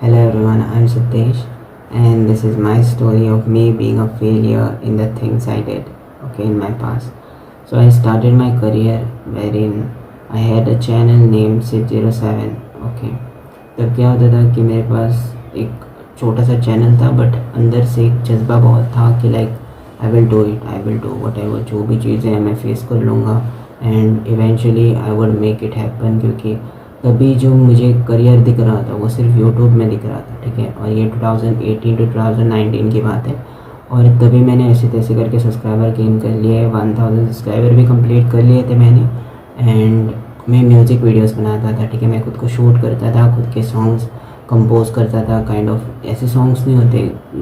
Hello everyone, I'm Sitesh, and this is my story of me being a failure in the things I did, okay, in my past. So I started my career wherein I had a channel named Sid07, okay. तब क्या होता था कि मेरे पास एक छोटा सा channel था, बट अंदर से एक जज्बा बहुत था कि like I will do it, I will do what ever, जो भी चीज़ें हैं मैं फेस कर लूँगा and eventually I would make it happen. क्योंकि तभी जो मुझे करियर दिख रहा था वो सिर्फ यूट्यूब में दिख रहा था, ठीक है। और ये 2018 टू 2019 की बात है। और तभी मैंने ऐसे तैसे करके सब्सक्राइबर गेन कर लिए, 1000 सब्सक्राइबर भी कंप्लीट कर लिए थे मैंने। एंड मैं म्यूज़िक वीडियोस बनाता था, ठीक है। मैं खुद को शूट करता था, खुद के सॉन्ग्स कंपोज करता था। काइंड ऑफ ऐसे सॉन्ग्स नहीं होते,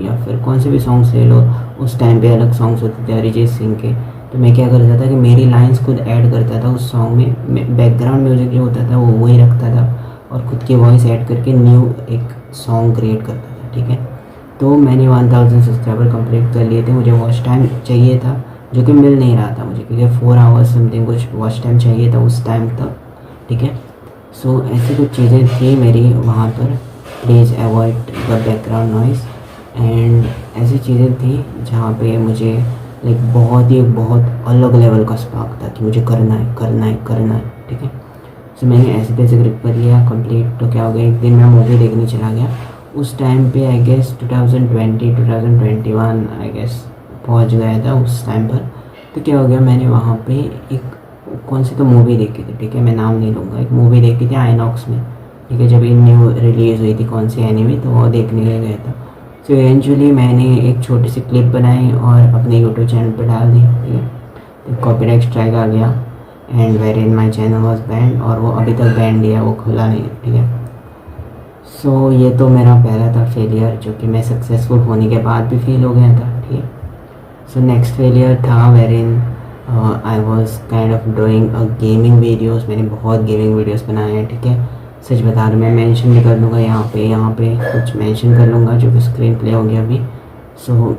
या फिर कौन से भी सॉन्ग्स ले लो, उस टाइम पे अलग सॉन्ग्स होते थे अरिजीत सिंह के। तो मैं क्या करता था कि मेरी लाइंस खुद ऐड करता था उस सॉन्ग में, बैकग्राउंड म्यूज़िक जो होता था वो वही रखता था और खुद की वॉइस ऐड करके न्यू एक सॉन्ग क्रिएट करता था, ठीक है। तो मैंने 1000 सब्सक्राइबर कंप्लीट कर लिए थे। मुझे वॉच टाइम चाहिए था जो कि मिल नहीं रहा था मुझे, क्योंकि 4 आवर्स समथिंग कुछ वॉच टाइम चाहिए था उस टाइम तक, ठीक है। सो ऐसी कुछ चीज़ें थी मेरी वहाँ पर। Please avoid the background noise. And ऐसी चीज़ें थी जहाँ पे मुझे लाइक बहुत अलग लेवल का स्पार्क था कि मुझे करना है करना है करना है, ठीक है। सो मैंने ऐसे तैसे ग्रिप कर लिया कंप्लीट। तो क्या हो गया, एक दिन मैं मूवी देखने चला गया। उस टाइम पे आई गेस 2021 आई गेस पहुंच गया था उस टाइम पर। तो क्या हो गया, मैंने वहाँ पे एक कौन सी तो मूवी देखी थी, ठीक है, मैं नाम नहीं लूँगा। एक मूवी देखी थी आइनॉक्स में, ठीक है, जब ये न्यू रिलीज़ हुई थी कौन सी एनिमे, तो वो देखने के लिए गया था। तो इवेंचुअली मैंने एक छोटी सी क्लिप बनाई और अपने यूट्यूब चैनल पर डाल दी, ठीक है। तो कॉपीराइट स्ट्राइक आ गया and where in my channel was banned, और वो अभी तक बैंड है, वो खुला नहीं है, ठीक है। सो ये तो मेरा पहला था फेलियर, जो कि मैं सक्सेसफुल होने के बाद भी फील हो गया था, ठीक है। सो नेक्स्ट फेलियर था where in I was kind of doing a gaming videos. मैंने बहुत गेमिंग वीडियोज़ बनाए हैं, ठीक है। सच बता रहा, मैं मेंशन भी कर दूँगा यहाँ पे कुछ मेंशन कर लूँगा जो कि स्क्रीन प्ले हो गया अभी। सो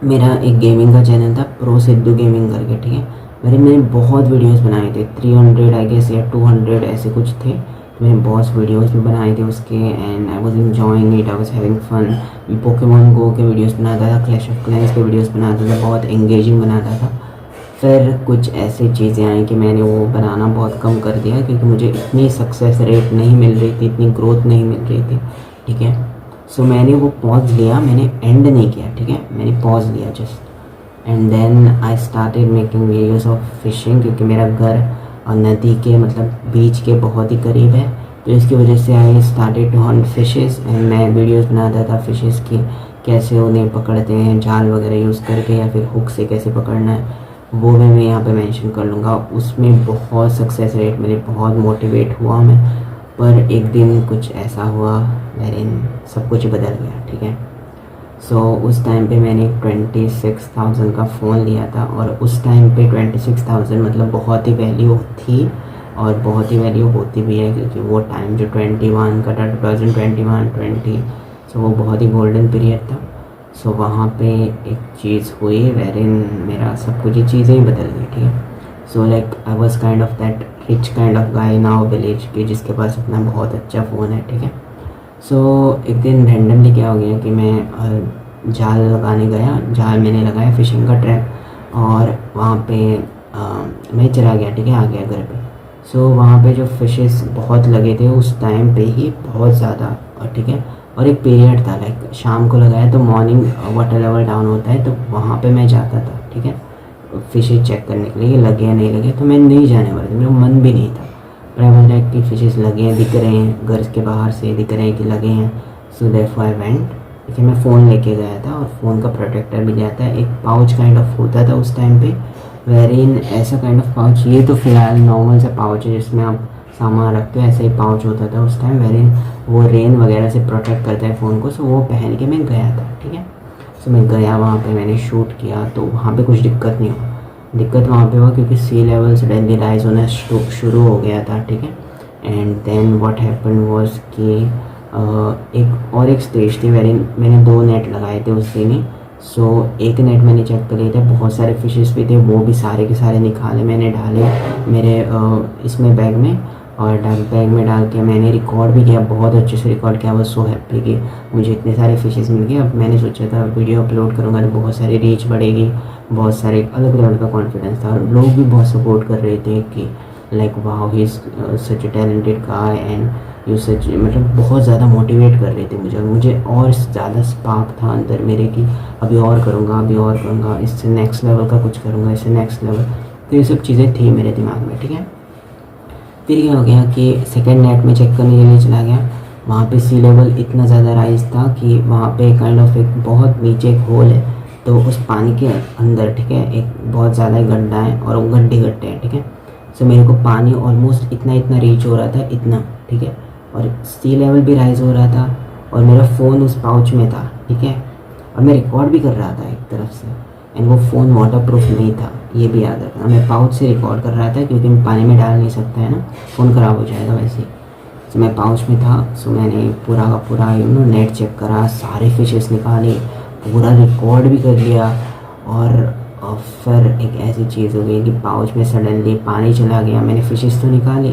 मेरा एक गेमिंग का चैनल था प्रो सिद्धू गेमिंग करके, ठीक है। मैंने बहुत वीडियोस बनाए थे, 300 आई गेस या 200 ऐसे कुछ थे। तो मैंने बहुत वीडियोस भी बनाए थे उसके, and I was enjoying it, I was having fun. Pokemon Go के वीडियोस बनाता था, क्लैश ऑफ क्लैंस के वीडियोस बनाता था, बहुत एंगेजिंग बनाता था। फिर कुछ ऐसी चीज़ें आई कि मैंने वो बनाना बहुत कम कर दिया, क्योंकि मुझे इतनी सक्सेस रेट नहीं मिल रही थी, इतनी ग्रोथ नहीं मिल रही थी, ठीक है। सो मैंने वो पॉज लिया, मैंने एंड नहीं किया, ठीक है, मैंने पॉज लिया just. And then I started making videos of fishing, क्योंकि मेरा घर नदी के मतलब बीच के बहुत ही करीब है। तो इसकी वजह से I started to hunt fishes, and मैं वीडियोस बनाता था फिशेस की, कैसे उन्हें पकड़ते हैं जाल वगैरह यूज़ करके, या फिर हुक से कैसे पकड़ना है, वो भी मैं यहाँ पे मेंशन कर लूँगा। उसमें बहुत सक्सेस रेट मेरे, बहुत मोटिवेट हुआ मैं। पर एक दिन कुछ ऐसा हुआ वेरिन सब कुछ बदल गया, ठीक है। सो उस टाइम पे मैंने 26,000 का फ़ोन लिया था, और उस टाइम पे 26,000 मतलब बहुत ही वैल्यू थी और बहुत ही वैल्यू होती भी है, क्योंकि वो टाइम जो 21 का था, 2021-20, सो वो बहुत ही गोल्डन पीरियड था। सो वहाँ पे एक चीज़ हुई वेरिन मेरा सब कुछ, ये चीज़ें ही बदल गई, ठीक है। So like I was kind of that rich kind of guy in our village कि जिसके पास अपना बहुत अच्छा फ़ोन है, ठीक है। सो एक दिन रैंडमली क्या हो गया कि मैं जाल लगाने गया, जाल मैंने लगाया फिशिंग का ट्रैप, और वहाँ पे मैं चला गया, ठीक है, आ गया घर पे। सो वहाँ पे जो फिशेस बहुत लगे थे उस टाइम पे ही, बहुत ज़्यादा, और ठीक है। और एक पीरियड था लाइक शाम को लगाया तो मॉर्निंग वाटर लेवल डाउन होता है, तो वहाँ पे मैं जाता था, ठीक है, फिशेज चेक करने के लिए लगे या नहीं लगे। तो मैं नहीं जाने वाला था, मेरा मन भी नहीं था, पर आई वाज कि फिशेज लगे हैं, दिख रहे हैं, घर के बाहर से दिख रहे हैं कि लगे हैं। सो देयरफॉर आई वेंट, ठीक है। मैं फ़ोन लेके गया था और फ़ोन का प्रोटेक्टर भी लिया था, एक पाउच काइंड ऑफ होता था उस टाइम पे, वेरिन ऐसा काइंड ऑफ पाउच, ये तो फ़िलहाल नॉर्मल सा पाउच है जिसमें आप सामान रखते हो, ऐसा ही पाउच होता था उस टाइम, वेरिन वो रेन वगैरह से प्रोटेक्ट करता है फ़ोन को। सो वो पहन के मैं गया था, ठीक है। सो मैं गया वहाँ पे, मैंने शूट किया, तो वहाँ पे कुछ दिक्कत नहीं हुआ। दिक्कत वहाँ पे हुआ क्योंकि सी लेवल सडनली राइज होना शुरू हो गया था, ठीक है। And then what happen was कि एक स्टेज थी वेरिन मैंने 2 नेट लगाए थे उस दिन ही। सो एक नेट मैंने चेक कर लिए थे, बहुत सारे फिशेस भी थे, वो भी सारे के सारे निकाले मैंने, डाले मेरे इसमें बैग में, और डक बैग में डाल के मैंने रिकॉर्ड भी किया, बहुत अच्छे से रिकॉर्ड किया। वो सो हैप्पी कि मुझे इतने सारे फिशेस मिल गए। अब मैंने सोचा था वीडियो अपलोड करूँगा तो बहुत सारी रीच बढ़ेगी, बहुत सारे अलग लेवल का कॉन्फिडेंस था, और लोग भी बहुत सपोर्ट कर रहे थे कि like wow he is such A talented guy and you such, मतलब बहुत ज़्यादा मोटिवेट कर रहे थे मुझे और ज़्यादा स्पार्क था अंदर मेरे कि अभी और करूँगा, अभी और करूँगा, इससे नेक्स्ट लेवल का कुछ करूँगा, इससे नेक्स्ट लेवल। तो ये सब चीज़ें थी मेरे दिमाग में, ठीक है। फिर क्या हो गया कि सेकेंड नेट में चेक करने के लिए चला गया। वहाँ पे सी लेवल इतना ज़्यादा राइज था कि वहाँ पे काइंड ऑफ एक बहुत नीचे एक होल है, तो उस पानी के अंदर, ठीक है, एक बहुत ज़्यादा गड्ढा है और वो गड्ढे गड्ढे हैं, ठीक है। सो मेरे को पानी ऑलमोस्ट इतना इतना रीच हो रहा था, इतना, ठीक है, और सी लेवल भी राइज हो रहा था और मेरा फ़ोन उस पाउच में था, ठीक है, और मैं रिकॉर्ड भी कर रहा था एक तरफ से, एंड वो फ़ोन वाटर प्रूफ नहीं था, ये भी याद रखना। मैं पाउच से रिकॉर्ड कर रहा था क्योंकि मैं पानी में डाल नहीं सकता है ना, फ़ोन ख़राब हो जाएगा वैसे ही। तो मैं पाउच में था। सो मैंने पूरा का पूरा नेट चेक करा, सारे फिशेस निकाले, पूरा रिकॉर्ड भी कर लिया। और फिर एक ऐसी चीज़ हो गई कि पाउच में सडनली पानी चला गया। मैंने फिशेस तो निकाली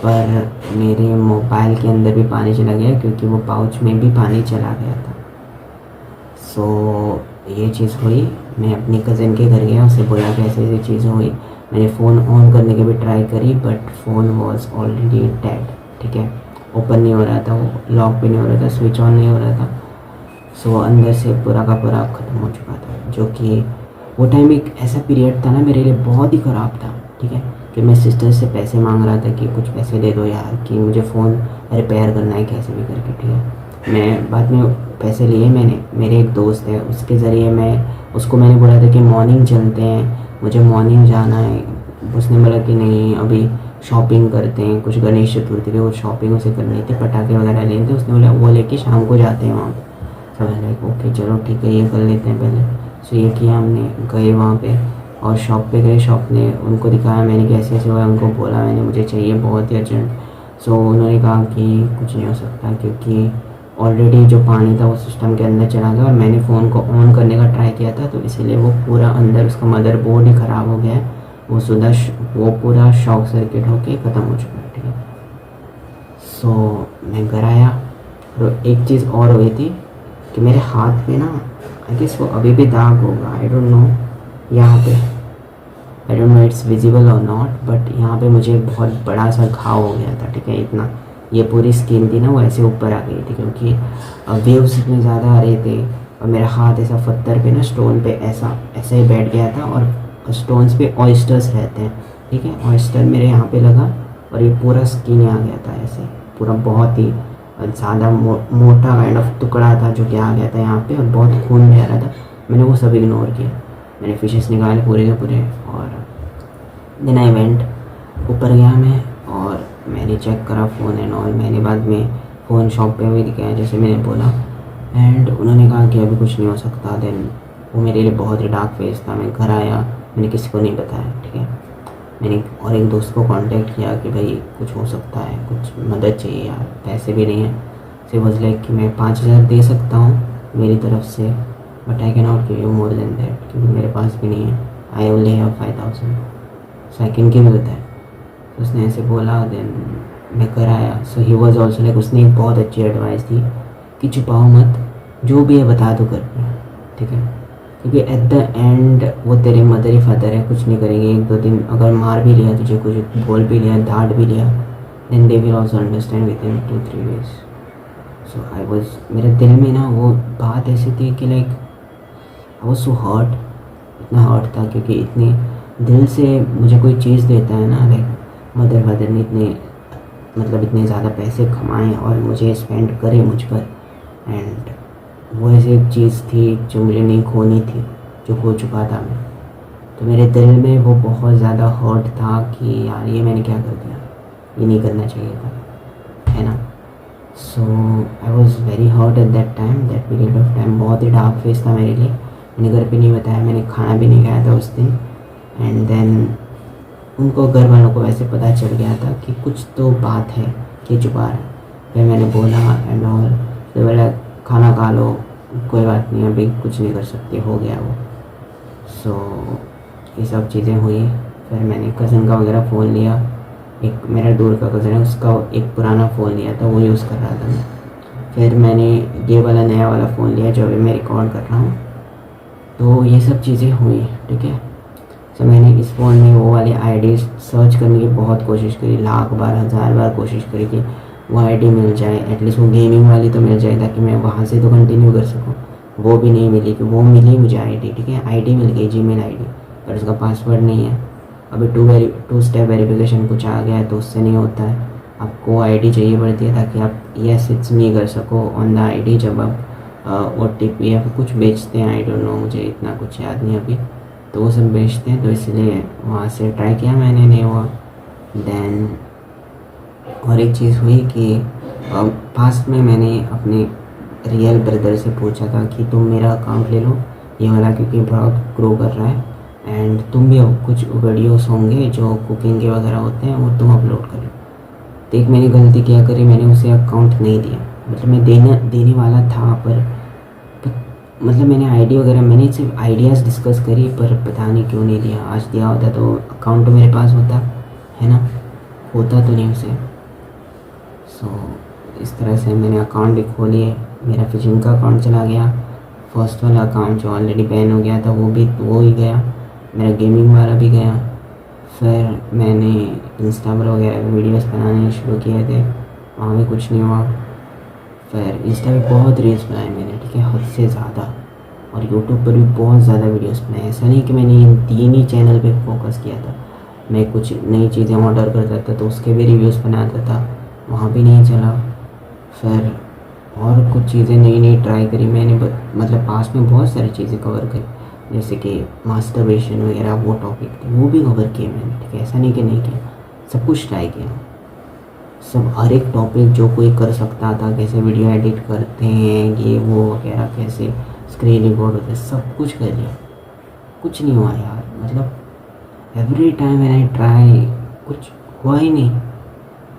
पर मेरे मोबाइल के अंदर भी पानी चला गया क्योंकि वो पाउच में भी पानी चला गया था। सो ये चीज़ हुई। मैं अपनी कज़न के घर गया, उसे बोला कि ऐसी ऐसी चीज़ हुई। मैंने फ़ोन ऑन करने की भी ट्राई करी but phone was already dead, ठीक है, ओपन नहीं हो रहा था, वो लॉक भी नहीं हो रहा था, स्विच ऑन नहीं हो रहा था। सो अंदर से पूरा का पूरा ख़त्म हो चुका था, जो कि वो टाइम एक ऐसा पीरियड था ना मेरे लिए बहुत ही ख़राब था, ठीक है, कि मैं सिस्टर से पैसे मांग रहा था कि कुछ पैसे दे दो यार कि मुझे फ़ोन रिपेयर करना है कैसे भी करके, ठीक है। मैं बाद में पैसे लिए मैंने, मेरे एक दोस्त है उसके ज़रिए मैंने बोला था कि मॉर्निंग चलते हैं, मुझे मॉर्निंग जाना है। उसने बोला कि नहीं अभी शॉपिंग करते हैं, कुछ गणेश चतुर्थी पे कुछ शॉपिंग उसे करनी थी, पटाखे वगैरह लेने थे। उसने बोला वो लेके शाम को जाते हैं वहाँ पर। सब लाइक ओके चलो ठीक है ये कर लेते हैं पहले। सो ये किया हमने, गए वहाँ पे और शॉप पे गए। शॉप ने उनको दिखाया मैंने कि ऐसे ऐसे हुआ, उनको बोला मैंने मुझे चाहिए बहुत ही अर्जेंट। सो उन्होंने कहा कि कुछ नहीं हो सकता क्योंकि ऑलरेडी जो पानी था वो सिस्टम के अंदर चला गया और मैंने फ़ोन को ऑन करने का ट्राई किया था, तो इसीलिए वो पूरा अंदर उसका मदरबोर्ड ही ख़राब हो गया है, वो पूरा शॉर्ट सर्किट होके ख़त्म हो चुका है, ठीक है। सो मैं घर आया और एक चीज़ और हुई थी कि मेरे हाथ पे ना, आई गेस वो अभी भी दाग होगा, आई डोंट नो, यहाँ पे I don't know it's visible और नॉट, बट यहाँ पे मुझे बहुत बड़ा सा घाव हो गया था, ठीक है। इतना ये पूरी स्किन थी ना वो ऐसे ऊपर आ गई थी क्योंकि वेव्स इतने ज़्यादा आ रहे थे और मेरा हाथ ऐसा पत्थर पे ना स्टोन पे ऐसा ही बैठ गया था। और स्टोन्स पे ऑयस्टर्स रहते हैं, ठीक है, ऑयस्टर मेरे यहाँ पे लगा और ये पूरा स्किन आ गया था ऐसे, पूरा बहुत ही ज़्यादा मोटा काइंड ऑफ टुकड़ा था जो कि आ गया था यहाँ पे और बहुत खून बह रहा था। मैंने वो सब इग्नोर किया, मैंने फिशेस निकाले पूरे के पूरे और देन आई वेंट, ऊपर गया मैं और मैंने चेक करा फ़ोन एंड ऑल। मैंने बाद में फ़ोन शॉप पे भी दिखाया जैसे मैंने बोला एंड उन्होंने कहा कि अभी कुछ नहीं हो सकता। देन वो मेरे लिए बहुत ही डार्क फेज था। मैं घर आया, मैंने किसी को नहीं बताया, ठीक है। मैंने और एक दोस्त को कांटेक्ट किया कि भाई कुछ हो सकता है, कुछ मदद चाहिए यार, पैसे भी नहीं है। से वॉज लाइक कि मैं 5,000 दे सकता हूँ मेरी तरफ से but I can not give you more than that क्योंकि मेरे पास भी नहीं है, I only have 5,000 so I can give you that. उसने ऐसे बोला। देन मैं घर आया। सो ही वॉज ऑल्सो लाइक, उसने एक बहुत अच्छी एडवाइस दी कि छुपाओ मत, जो भी है बता दो घर पे, ठीक है, क्योंकि एट द एंड वो तेरे मदर ही फादर है, कुछ नहीं करेंगे। 1-2 दिन अगर मार भी लिया तुझे, कुछ बोल भी लिया, डांट भी लिया, then they will also understand within 2-3 days. So I was, मेरे दिल में ना वो बात ऐसी थी कि like I was so hurt, इतना हर्ट था क्योंकि इतनी दिल से मुझे कोई चीज़ देता है ना, लाइक मदर फादर ने इतने ज़्यादा पैसे कमाए और मुझे स्पेंड करे मुझ पर, एंड वो ऐसी एक चीज़ थी जो मुझे नहीं खोनी थी, जो खो चुका था मैं। तो मेरे दिल में वो बहुत ज़्यादा हर्ट था कि यार ये मैंने क्या कर दिया, ये नहीं करना चाहिए था, है ना। So I was very hurt at that time, that period of time बहुत ही डार्क फेज था मेरे लिए। मैंने घर पे नहीं बताया, मैंने खाना भी नहीं खाया था उस दिन। एंड देन उनको, घर वालों को वैसे पता चल गया था कि कुछ तो बात है कि छुपा रहा है। फिर मैंने बोला एंड ऑल, तो बोला खाना खा लो, कोई बात नहीं, अभी कुछ नहीं कर सकते, हो गया वो। सो ये सब चीज़ें हुई। फिर मैंने कज़न का वगैरह फ़ोन लिया एक मेरा दूर का कज़न है, उसका एक पुराना फ़ोन लिया था, वो यूज़ कर रहा था मैं। फिर मैंने ये वाला नया वाला फ़ोन लिया जो अभी मैं रिकॉर्ड कर रहा हूँ। तो ये सब चीज़ें हुई, ठीक है। तो मैंने इस फ़ोन में वो वाली आईडी सर्च करने की बहुत कोशिश करी, लाख बार हज़ार बार कोशिश करी कि वो आईडी मिल जाए, एटलीस्ट वो गेमिंग वाली तो मिल जाए ताकि मैं वहाँ से तो कंटिन्यू कर सकूँ। वो भी नहीं मिली, कि वो मिली मुझे आईडी, ठीक है, आईडी मिल गई, जीमेल आईडी, पर उसका पासवर्ड नहीं है। अभी टू स्टेप वेरिफिकेशन कुछ आ गया है तो उससे नहीं होता है, आपको आईडी चाहिए पड़ती है ताकि आप यस इट्स मी कर सको ऑन द आईडी। जब आप OTP या फिर कुछ बेचते हैं, आई डोंट नो, मुझे इतना कुछ याद नहीं अभी, तो वो सब बेचते हैं, तो इसलिए वहाँ से ट्राई किया मैंने, नहीं हुआ। देन और एक चीज़ हुई कि पास्ट में मैंने अपने रियल ब्रदर से पूछा था कि तुम मेरा अकाउंट ले लो ये वाला, क्योंकि बहुत ग्रो कर रहा है, एंड तुम भी कुछ वीडियोस होंगे जो कुकिंग के वगैरह होते हैं वो तुम अपलोड कर लो। तो एक मैंने गलती क्या करी, मैंने उसे अकाउंट नहीं दिया, मतलब मैं देने वाला था, पर मतलब मैंने आईडी वगैरह, मैंने सिर्फ आइडियाज़ डिस्कस करी, पर पता नहीं क्यों नहीं दिया। आज दिया होता तो अकाउंट मेरे पास होता है ना, होता तो नहीं उसे। सो इस तरह से मैंने अकाउंट भी खो लिए, मेरा फिशिंग का अकाउंट चला गया, फर्स्ट वाला अकाउंट जो ऑलरेडी बैन हो गया था वो ही गया, मेरा गेमिंग वाला भी गया। फिर मैंने इंस्टा पर वगैरह भी वीडियोस बनाने शुरू किए थे, वहाँ भी कुछ नहीं हुआ। फिर इंस्टा पे बहुत रील्स बनाए मैंने, ठीक है, हद से ज़्यादा, और यूट्यूब पर भी बहुत ज़्यादा वीडियोस बनाए। ऐसा नहीं कि मैंने इन 3 ही चैनल पे फोकस किया था, मैं कुछ नई चीज़ें ऑर्डर करता था तो उसके भी रिव्यूज़ बनाता था, वहाँ भी नहीं चला। फिर और कुछ चीज़ें नई ट्राई करी मैंने, मतलब पास में बहुत सारी चीज़ें कवर करी, जैसे कि मास्टरबेशन वगैरह, वो टॉपिक थे वो भी कवर किए मैंने, ठीक है, ऐसा नहीं कि नहीं किया, सब कुछ ट्राई किया, सब हर एक टॉपिक जो कोई कर सकता था, कैसे वीडियो एडिट करते हैं ये वो वगैरह, कैसे स्क्रीन रिकॉर्ड होता है, सब कुछ कर लिया, कुछ नहीं हुआ यार। मतलब every time when I try कुछ हुआ ही नहीं।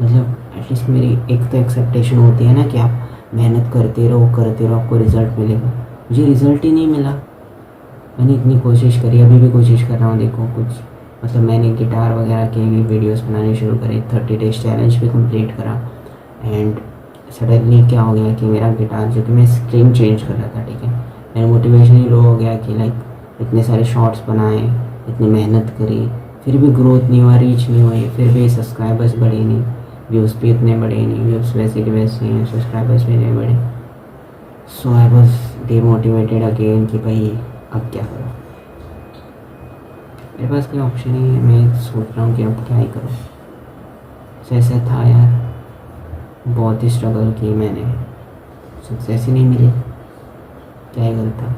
मतलब एटलीस्ट मेरी एक तो एक्सेप्टेशन होती है ना कि आप मेहनत करते रहो आपको रिज़ल्ट मिलेगा, मुझे रिज़ल्ट ही नहीं मिला। मैंने इतनी कोशिश करी, अभी भी कोशिश कर रहा हूँ, देखो कुछ, मतलब मैंने गिटार वगैरह के भी वीडियोस बनाने शुरू करे, 30 डेज चैलेंज भी कंप्लीट करा, एंड सडनली क्या हो गया कि मेरा गिटार, जो कि मैं स्ट्रिंग चेंज कर रहा था, ठीक है, मेरा मोटिवेशन ही लो हो गया कि लाइक इतने सारे शॉर्ट्स बनाए, इतनी मेहनत करी, फिर भी ग्रोथ नहीं हुआ, रीच नहीं हुई, फिर भी सब्सक्राइबर्स बढ़े नहीं, व्यूज़ भी इतने बढ़े नहीं, व्यूज़ वैसे के वैसे हैं, सब्सक्राइबर्स भी नहीं बढ़े। सो आई वॉज डीमोटिवेटेड अगेन कि भाई अब क्या करूँ, मेरे पास कोई ऑप्शन ही है, मैं सोच रहा हूँ कि अब क्या ही करूँ। ऐसा था यार, बहुत ही स्ट्रगल की मैंने, सक्सेस ही नहीं मिली, क्या ही करता।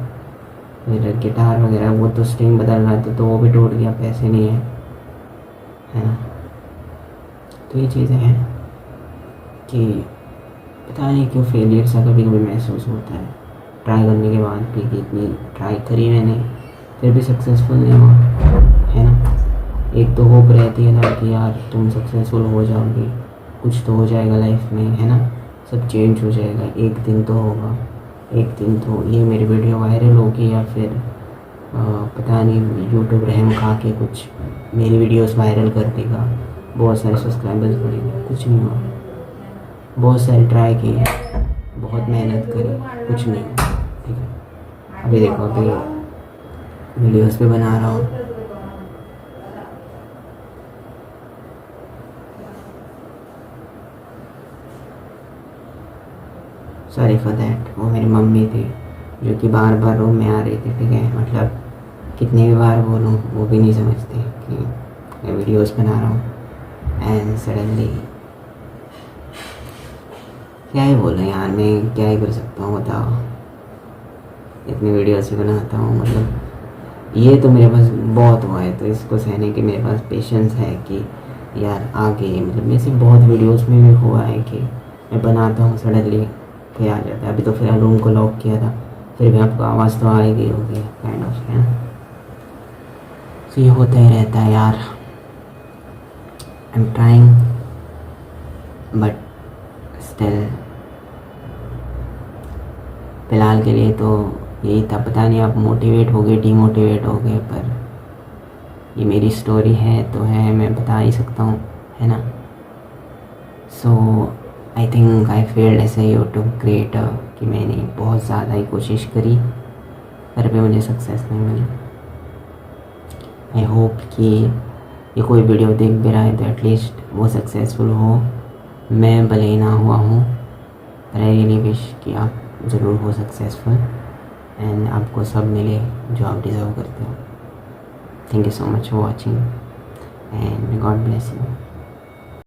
मेरा गिटार वगैरह वो तो स्ट्रिंग बदल रहा था तो वो भी टूट गया, पैसे नहीं है ना। तो ये चीज़ें हैं कि पता नहीं क्यों फेलियर सा कभी कभी महसूस होता है, ट्राई करने के बाद भी, कि इतनी ट्राई करी मैंने फिर भी सक्सेसफुल नहीं हुआ, है ना। एक तो होप रहती है ना कि यार तुम सक्सेसफुल हो जाओगे, कुछ तो हो जाएगा लाइफ में, है ना, सब चेंज हो जाएगा, एक दिन तो होगा, एक दिन तो ये मेरी वीडियो वायरल होगी, या फिर पता नहीं यूट्यूब रहम खा के कुछ मेरी वीडियोस वायरल कर देगा, बहुत सारे सब्सक्राइबर्स बढ़ेंगे। कुछ नहीं हुआ, बहुत सारी ट्राई की, बहुत मेहनत करी, कुछ नहीं, ठीक है। अभी देखो, अभी वीडियोस पे बना रहा हूँ, सॉरी फॉर दैट। वो मेरी मम्मी थी जो कि बार बार रूम में आ रही थी, ठीक है, मतलब कितनी भी बार बोलूँ वो भी नहीं समझती कि मैं वीडियोस बना रहा हूँ। एंड सडनली क्या ही बोलूँ यार, मैं क्या ही कर सकता हूँ बताओ, इतनी वीडियोस भी बनाता हूँ, मतलब ये तो मेरे पास बहुत हुआ है, तो इसको सहने की मेरे पास पेशेंस है कि यार आगे, मतलब मेरे से बहुत वीडियोस में भी हुआ है कि मैं बनाता हूँ, सडनली कोई आ जाता है। अभी तो फिर रूम को लॉक किया था, फिर भी आपको आवाज़ तो आएगी होगी, काइंड ऑफ, है ना। तो ये होता ही रहता है यार, I am trying but still, फ़िलहाल के लिए तो यही था। पता नहीं आप मोटिवेट हो गए, डीमोटिवेट हो गए, पर ये मेरी स्टोरी है तो है, मैं बता ही सकता हूँ। है ना। So I think I failed as a YouTube creator कि मैंने बहुत ज़्यादा ही कोशिश करी, फिर भी मुझे सक्सेस नहीं मिली। आई होप कि ये कोई वीडियो देख भी रहा है तो एटलीस्ट वो सक्सेसफुल हो, मैं भले ही ना हुआ हूँ, पर आई रियली विश कि आप ज़रूर हो सक्सेसफुल एंड आपको सब मिले जो आप डिज़र्व करते हो। Thank you so much for watching and God bless you.